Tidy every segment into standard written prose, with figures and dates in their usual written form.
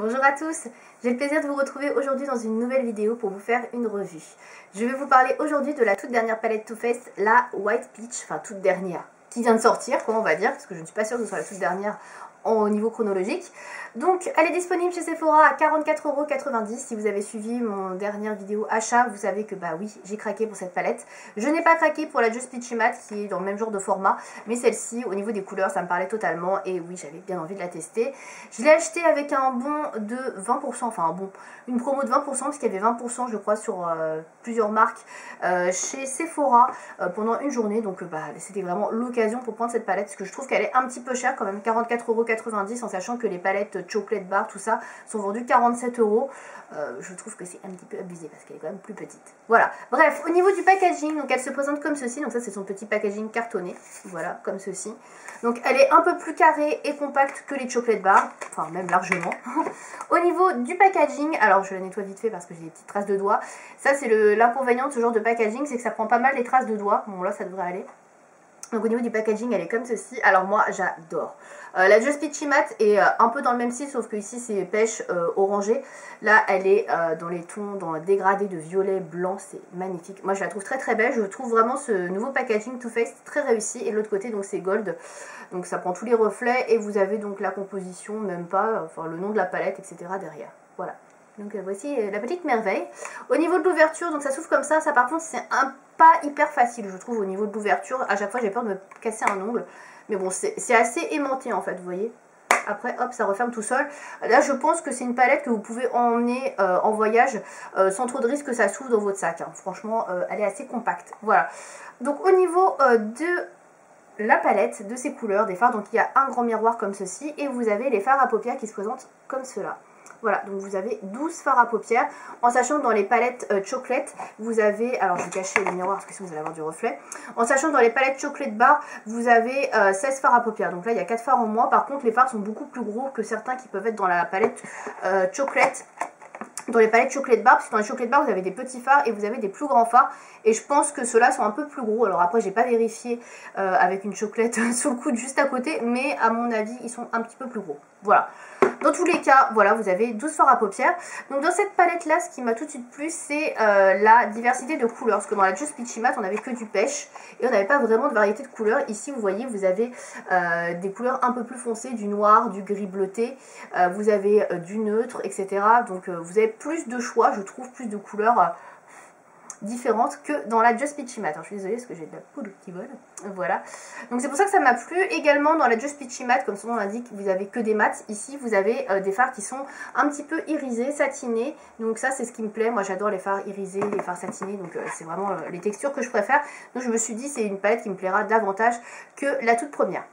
Bonjour à tous, j'ai le plaisir de vous retrouver aujourd'hui dans une nouvelle vidéo pour vous faire une revue. Je vais vous parler aujourd'hui de la toute dernière palette Too Faced, la White Peach, enfin toute dernière, qui vient de sortir, quoi on va dire, parce que je ne suis pas sûre que ce soit la toute dernière au niveau chronologique. Donc elle est disponible chez Sephora à 44,90 €. Si vous avez suivi mon dernière vidéo achat, vous savez que bah oui, j'ai craqué pour cette palette. Je n'ai pas craqué pour la Just Peachy Matte qui est dans le même genre de format, mais celle-ci au niveau des couleurs ça me parlait totalement et oui j'avais bien envie de la tester. Je l'ai achetée avec un bon de 20%, enfin un bon, une promo de 20% parce qu'il y avait 20% je crois sur plusieurs marques chez Sephora pendant une journée, donc bah, c'était vraiment l'occasion pour prendre cette palette parce que je trouve qu'elle est un petit peu chère quand même, 44,90 € en sachant que les palettes chocolate bar, tout ça, sont vendues 47 €. Je trouve que c'est un petit peu abusé parce qu'elle est quand même plus petite. Voilà, bref, au niveau du packaging, donc elle se présente comme ceci, donc ça c'est son petit packaging cartonné, voilà, comme ceci. Donc elle est un peu plus carrée et compacte que les chocolate bar, enfin même largement. Au niveau du packaging, alors je la nettoie vite fait parce que j'ai des petites traces de doigts. Ça c'est l'inconvénient de ce genre de packaging, c'est que ça prend pas mal les traces de doigts. Bon là ça devrait aller. Donc au niveau du packaging elle est comme ceci, alors moi j'adore. La Just Peachy Matte est un peu dans le même style sauf que ici c'est pêche orangée. Là elle est dans les tons, dans le dégradé de violet blanc, c'est magnifique. Moi je la trouve très très belle, je trouve vraiment ce nouveau packaging Too Faced très réussi. Et de l'autre côté donc c'est gold, donc ça prend tous les reflets et vous avez donc la composition, même pas, enfin le nom de la palette etc. derrière. Voilà. Donc voici la petite merveille. Au niveau de l'ouverture, donc ça s'ouvre comme ça par contre c'est pas hyper facile je trouve au niveau de l'ouverture. À chaque fois j'ai peur de me casser un ongle. Mais bon c'est assez aimanté en fait, vous voyez. Après hop ça referme tout seul. Là je pense que c'est une palette que vous pouvez emmener en voyage sans trop de risque que ça s'ouvre dans votre sac. Hein. Franchement elle est assez compacte. Voilà. Donc au niveau de la palette, de ces couleurs, des fards, donc il y a un grand miroir comme ceci. Et vous avez les fards à paupières qui se présentent comme cela. Voilà, donc vous avez 12 fards à paupières, en sachant que dans les palettes chocolate, vous avez, alors je vais cacher le miroir parce que sinon vous allez avoir du reflet, en sachant que dans les palettes chocolate bar, vous avez 16 fards à paupières, donc là il y a 4 fards en moins. Par contre les fards sont beaucoup plus gros que certains qui peuvent être dans la palette chocolate. Dans les palettes chocolate bar, parce que dans les chocolate bar vous avez des petits fards et vous avez des plus grands fards, et je pense que ceux-là sont un peu plus gros. Alors après j'ai pas vérifié avec une chocolate sous le coude juste à côté, mais à mon avis ils sont un petit peu plus gros. Voilà. Dans tous les cas, voilà, vous avez 12 fards à paupières. Donc dans cette palette là, ce qui m'a tout de suite plu, c'est la diversité de couleurs. Parce que dans la Just Peachy Matte, on n'avait que du pêche et on n'avait pas vraiment de variété de couleurs. Ici, vous voyez, vous avez des couleurs un peu plus foncées, du noir, du gris bleuté, vous avez du neutre, etc. Donc vous avez plus de choix, je trouve, plus de couleurs différentes que dans la Just Peachy Matte. Alors, je suis désolée parce que j'ai de la poudre qui vole. Voilà. Donc c'est pour ça que ça m'a plu. Également dans la Just Peachy Matte, comme son nom l'indique, vous avez que des mattes. Ici vous avez des fards qui sont un petit peu irisés, satinés. Donc ça c'est ce qui me plaît. Moi j'adore les fards irisés, les fards satinés. Donc c'est vraiment les textures que je préfère. Donc je me suis dit c'est une palette qui me plaira davantage que la toute première.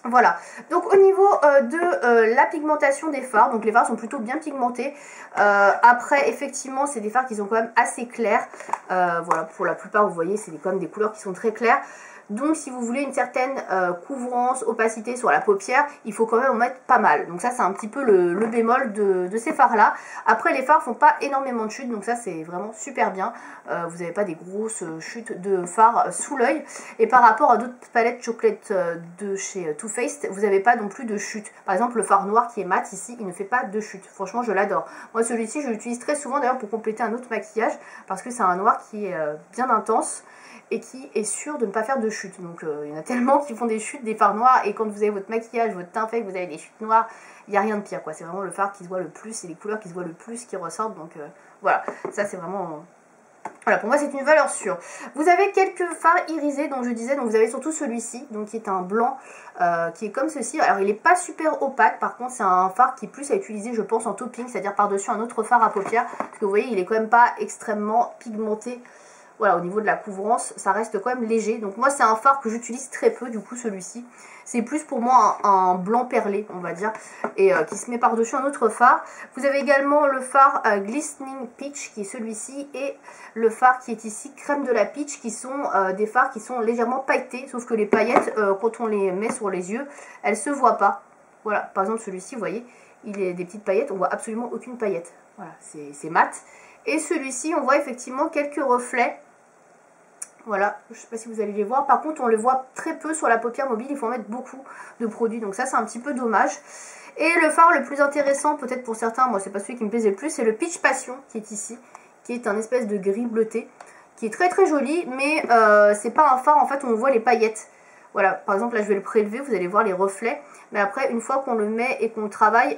Voilà, donc au niveau de la pigmentation des fards, donc les fards sont plutôt bien pigmentés. Après effectivement c'est des fards qui sont quand même assez clairs. Voilà, pour la plupart vous voyez c'est quand même des couleurs qui sont très claires. Donc si vous voulez une certaine couvrance, opacité sur la paupière, il faut quand même en mettre pas mal. Donc ça c'est un petit peu le bémol de ces fards là. Après les fards font pas énormément de chutes, donc ça c'est vraiment super bien. Vous n'avez pas des grosses chutes de fards sous l'œil. Et par rapport à d'autres palettes chocolate de chez Too Faced, vous n'avez pas non plus de chute. Par exemple le fard noir qui est mat ici, il ne fait pas de chute. Franchement je l'adore. Moi celui-ci je l'utilise très souvent d'ailleurs pour compléter un autre maquillage, parce que c'est un noir qui est bien intense et qui est sûr de ne pas faire de chute. Donc il y en a tellement qui font des chutes, des fards noirs, et quand vous avez votre maquillage, votre teint fait, que vous avez des chutes noires, il n'y a rien de pire quoi. C'est vraiment le fard qui se voit le plus et les couleurs qui se voient le plus qui ressortent. Donc voilà, ça c'est vraiment... Voilà, pour moi c'est une valeur sûre. Vous avez quelques fards irisés dont je disais, donc vous avez surtout celui-ci, donc qui est un blanc, qui est comme ceci. Alors il n'est pas super opaque, par contre c'est un fard qui est plus à utiliser je pense en topping, c'est-à-dire par-dessus un autre fard à paupières, parce que vous voyez il est quand même pas extrêmement pigmenté. Voilà, au niveau de la couvrance, ça reste quand même léger. Donc moi, c'est un fard que j'utilise très peu, du coup, celui-ci. C'est plus pour moi un blanc perlé, on va dire, et qui se met par-dessus un autre fard. Vous avez également le fard Glistening Peach, qui est celui-ci, et le fard qui est ici, Crème de la Peach, qui sont des fards qui sont légèrement pailletés, sauf que les paillettes, quand on les met sur les yeux, elles se voient pas. Voilà, par exemple, celui-ci, vous voyez, il est des petites paillettes, on voit absolument aucune paillette. Voilà, c'est mat. Et celui-ci, on voit effectivement quelques reflets Voilà, je ne sais pas si vous allez les voir. Par contre, on les voit très peu sur la paupière mobile. Il faut en mettre beaucoup de produits. Donc ça, c'est un petit peu dommage. Et le fard le plus intéressant, peut-être pour certains, moi, c'est pas celui qui me plaisait le plus, c'est le Peach Passion qui est ici. Qui est un espèce de gris bleuté. Qui est très très joli. Mais c'est pas un fard, en fait, où on voit les paillettes. Voilà, par exemple, là, je vais le prélever. Vous allez voir les reflets. Mais après, une fois qu'on le met et qu'on le travaille...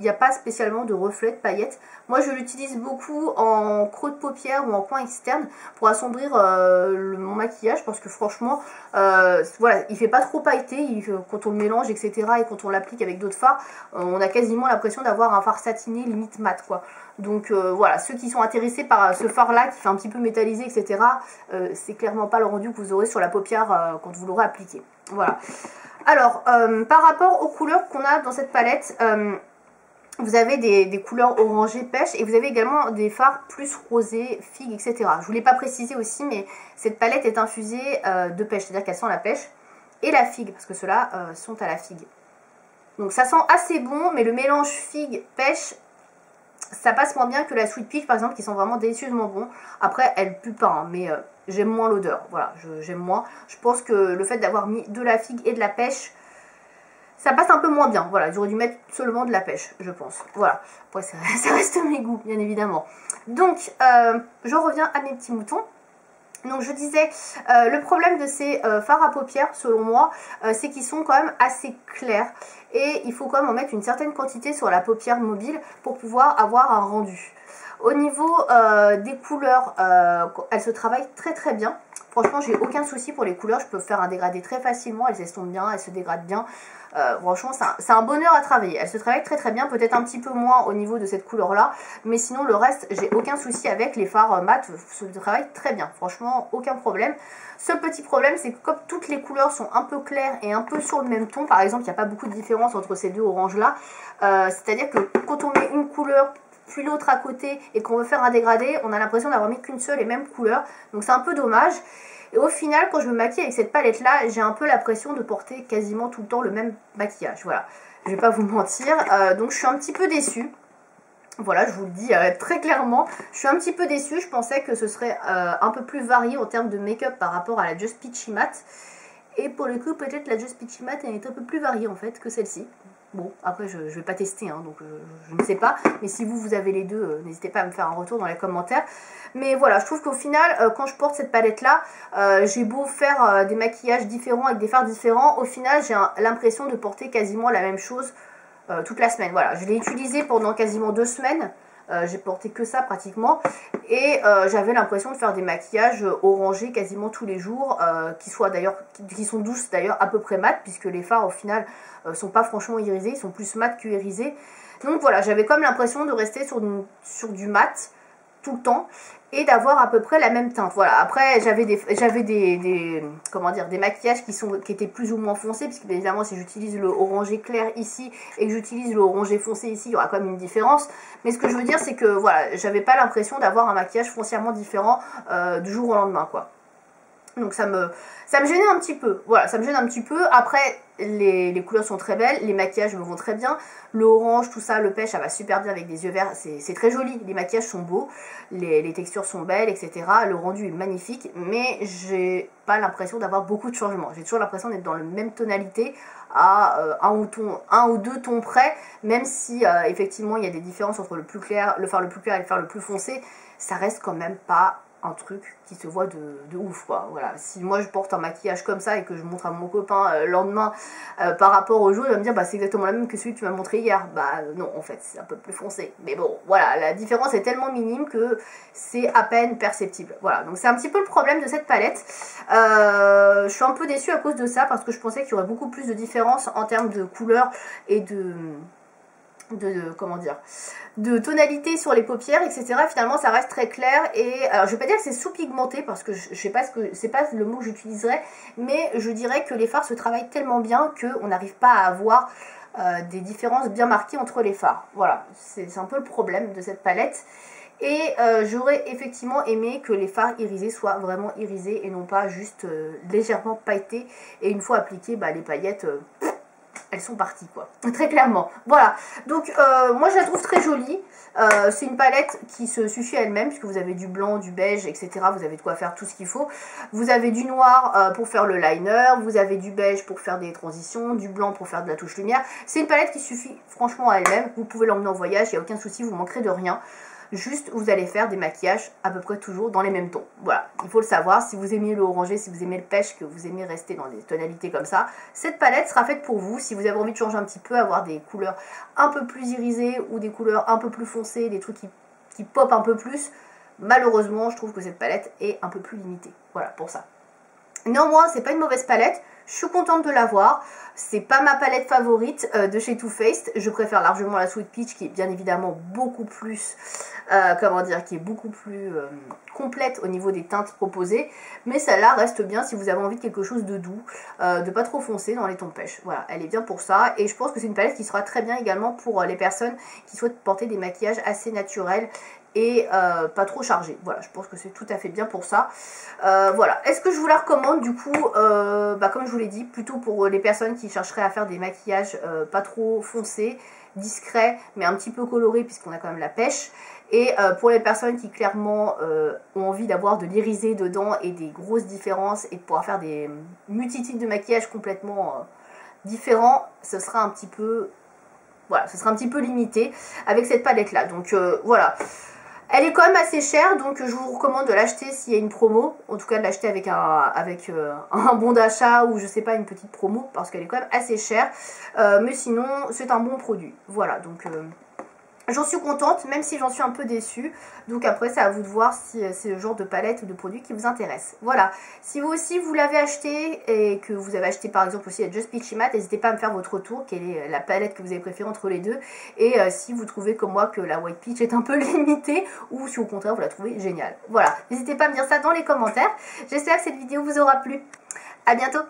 il n'y a pas spécialement de reflets de paillettes. Moi je l'utilise beaucoup en creux de paupière ou en coin externe pour assombrir mon maquillage parce que franchement voilà, il fait pas trop pailleté quand on le mélange etc. et quand on l'applique avec d'autres fards on a quasiment l'impression d'avoir un fard satiné limite mat quoi. Donc voilà, ceux qui sont intéressés par ce fard là qui fait un petit peu métallisé etc. C'est clairement pas le rendu que vous aurez sur la paupière quand vous l'aurez appliqué. Voilà. Alors par rapport aux couleurs qu'on a dans cette palette, vous avez des couleurs orangées pêche et vous avez également des fards plus rosés, figues, etc. Je ne vous l'ai pas précisé aussi, mais cette palette est infusée de pêche, c'est-à-dire qu'elle sent la pêche et la figue, parce que ceux-là sont à la figue. Donc ça sent assez bon, mais le mélange figue-pêche, ça passe moins bien que la Sweet Peach par exemple, qui sont vraiment délicieusement bons. Après, elles puent pas, hein, mais j'aime moins l'odeur. Voilà, j'aime moins. Je pense que le fait d'avoir mis de la figue et de la pêche, ça passe un peu moins bien. Voilà, j'aurais dû mettre seulement de la pêche, je pense. Voilà, après ça reste mes goûts, bien évidemment. Donc, je reviens à mes petits moutons. Donc je disais, le problème de ces fards à paupières, selon moi, c'est qu'ils sont quand même assez clairs. Et il faut quand même en mettre une certaine quantité sur la paupière mobile pour pouvoir avoir un rendu. Au niveau des couleurs, elles se travaillent très très bien. Franchement, j'ai aucun souci pour les couleurs. Je peux faire un dégradé très facilement. Elles s'estompent bien, elles se dégradent bien. Franchement, c'est un bonheur à travailler. Elle se travaille très très bien, peut-être un petit peu moins au niveau de cette couleur là, mais sinon le reste, j'ai aucun souci avec. Les fards mat se travaillent très bien, franchement aucun problème. Seul petit problème, c'est que comme toutes les couleurs sont un peu claires et un peu sur le même ton, par exemple, il n'y a pas beaucoup de différence entre ces deux oranges là, c'est à dire que quand on met une couleur puis l'autre à côté et qu'on veut faire un dégradé, on a l'impression d'avoir mis qu'une seule et même couleur, donc c'est un peu dommage. Et au final, quand je me maquille avec cette palette là, j'ai un peu l'impression de porter quasiment tout le temps le même maquillage. Voilà, je vais pas vous mentir, donc je suis un petit peu déçue. Voilà, je vous le dis très clairement, je suis un petit peu déçue. Je pensais que ce serait un peu plus varié en termes de make-up par rapport à la Just Peachy Matte. Et pour le coup, peut-être la Just Peachy Matte elle est un peu plus variée en fait que celle-ci. Bon, après je vais pas tester, hein, donc je ne sais pas. Mais si vous avez les deux, n'hésitez pas à me faire un retour dans les commentaires. Mais voilà, je trouve qu'au final, quand je porte cette palette-là, j'ai beau faire des maquillages différents avec des fards différents, au final j'ai l'impression de porter quasiment la même chose toute la semaine. Voilà, je l'ai utilisée pendant quasiment 2 semaines. J'ai porté que ça pratiquement et j'avais l'impression de faire des maquillages orangés quasiment tous les jours qui sont douces d'ailleurs à peu près mat puisque les fards au final sont pas franchement irisés, ils sont plus mat que irisés. Donc voilà, j'avais comme l'impression de rester sur du mat tout le temps et d'avoir à peu près la même teinte. Voilà, après j'avais des maquillages qui étaient plus ou moins foncés, puisque bien évidemment si j'utilise le orangé clair ici et que j'utilise le orangé foncé ici, il y aura quand même une différence. Mais ce que je veux dire c'est que voilà, j'avais pas l'impression d'avoir un maquillage foncièrement différent du jour au lendemain quoi. Donc ça me gênait un petit peu. Voilà, ça me gêne un petit peu. Après, les couleurs sont très belles, les maquillages me vont très bien. Le orange, tout ça, le pêche, ça va super bien avec des yeux verts. C'est très joli. Les maquillages sont beaux, les textures sont belles, etc. Le rendu est magnifique, mais j'ai pas l'impression d'avoir beaucoup de changements. J'ai toujours l'impression d'être dans la même tonalité à un ou deux tons près, même si effectivement il y a des différences entre le plus clair, le fard le plus clair et le fard le plus foncé. Ça reste quand même pas un truc qui se voit de ouf quoi. Voilà, si moi je porte un maquillage comme ça et que je montre à mon copain le lendemain par rapport au jour, il va me dire bah c'est exactement la même que celui que tu m'as montré hier. Bah non, en fait c'est un peu plus foncé, mais bon voilà, la différence est tellement minime que c'est à peine perceptible. Voilà, donc c'est un petit peu le problème de cette palette. Je suis un peu déçue à cause de ça parce que je pensais qu'il y aurait beaucoup plus de différence en termes de couleur et de tonalité sur les paupières, etc. Finalement ça reste très clair et alors je vais pas dire que c'est sous-pigmenté parce que je sais pas c'est pas le mot que j'utiliserais, mais je dirais que les fards se travaillent tellement bien qu'on n'arrive pas à avoir des différences bien marquées entre les fards. Voilà, c'est un peu le problème de cette palette. Et j'aurais effectivement aimé que les fards irisés soient vraiment irisés et non pas juste légèrement pailletés. Et une fois appliqués, bah, les paillettes, elles sont parties quoi, très clairement. Voilà, donc moi je la trouve très jolie. C'est une palette qui se suffit à elle-même puisque vous avez du blanc, du beige, etc. Vous avez de quoi faire tout ce qu'il faut. Vous avez du noir pour faire le liner, vous avez du beige pour faire des transitions, du blanc pour faire de la touche lumière. C'est une palette qui suffit franchement à elle-même. Vous pouvez l'emmener en voyage, il n'y a aucun souci, vous manquerez de rien. Juste, vous allez faire des maquillages à peu près toujours dans les mêmes tons. Voilà, il faut le savoir. Si vous aimez le orangé, si vous aimez le pêche, que vous aimez rester dans des tonalités comme ça, cette palette sera faite pour vous. Si vous avez envie de changer un petit peu, avoir des couleurs un peu plus irisées ou des couleurs un peu plus foncées, des trucs qui pop un peu plus, malheureusement, je trouve que cette palette est un peu plus limitée. Voilà, pour ça. Néanmoins, c'est pas une mauvaise palette. Je suis contente de l'avoir. C'est pas ma palette favorite de chez Too Faced. Je préfère largement la Sweet Peach qui est bien évidemment beaucoup plus, qui est beaucoup plus complète au niveau des teintes proposées. Mais celle-là reste bien si vous avez envie de quelque chose de doux, de pas trop foncé dans les tons pêche. Voilà, elle est bien pour ça. Et je pense que c'est une palette qui sera très bien également pour les personnes qui souhaitent porter des maquillages assez naturels et pas trop chargé. Voilà, je pense que c'est tout à fait bien pour ça. Voilà, est-ce que je vous la recommande du coup comme je vous l'ai dit, plutôt pour les personnes qui chercheraient à faire des maquillages pas trop foncés, discrets, mais un petit peu colorés puisqu'on a quand même la pêche. Et pour les personnes qui clairement ont envie d'avoir de l'irisé dedans et des grosses différences et de pouvoir faire des multitudes de maquillages complètement différents, ce sera un petit peu... Voilà, ce sera un petit peu limité avec cette palette là. Donc voilà. Elle est quand même assez chère, donc je vous recommande de l'acheter s'il y a une promo. En tout cas de l'acheter avec un bon d'achat ou je sais pas, une petite promo, parce qu'elle est quand même assez chère. Mais sinon, c'est un bon produit. Voilà, donc j'en suis contente, même si j'en suis un peu déçue. Donc après, c'est à vous de voir si c'est le genre de palette ou de produit qui vous intéresse. Voilà. Si vous aussi, vous l'avez acheté et que vous avez acheté par exemple aussi la Just Peachy Matte, n'hésitez pas à me faire votre retour. Quelle est la palette que vous avez préférée entre les deux. Et si vous trouvez comme moi que la White Peach est un peu limitée ou si au contraire vous la trouvez géniale. Voilà. N'hésitez pas à me dire ça dans les commentaires. J'espère que cette vidéo vous aura plu. À bientôt.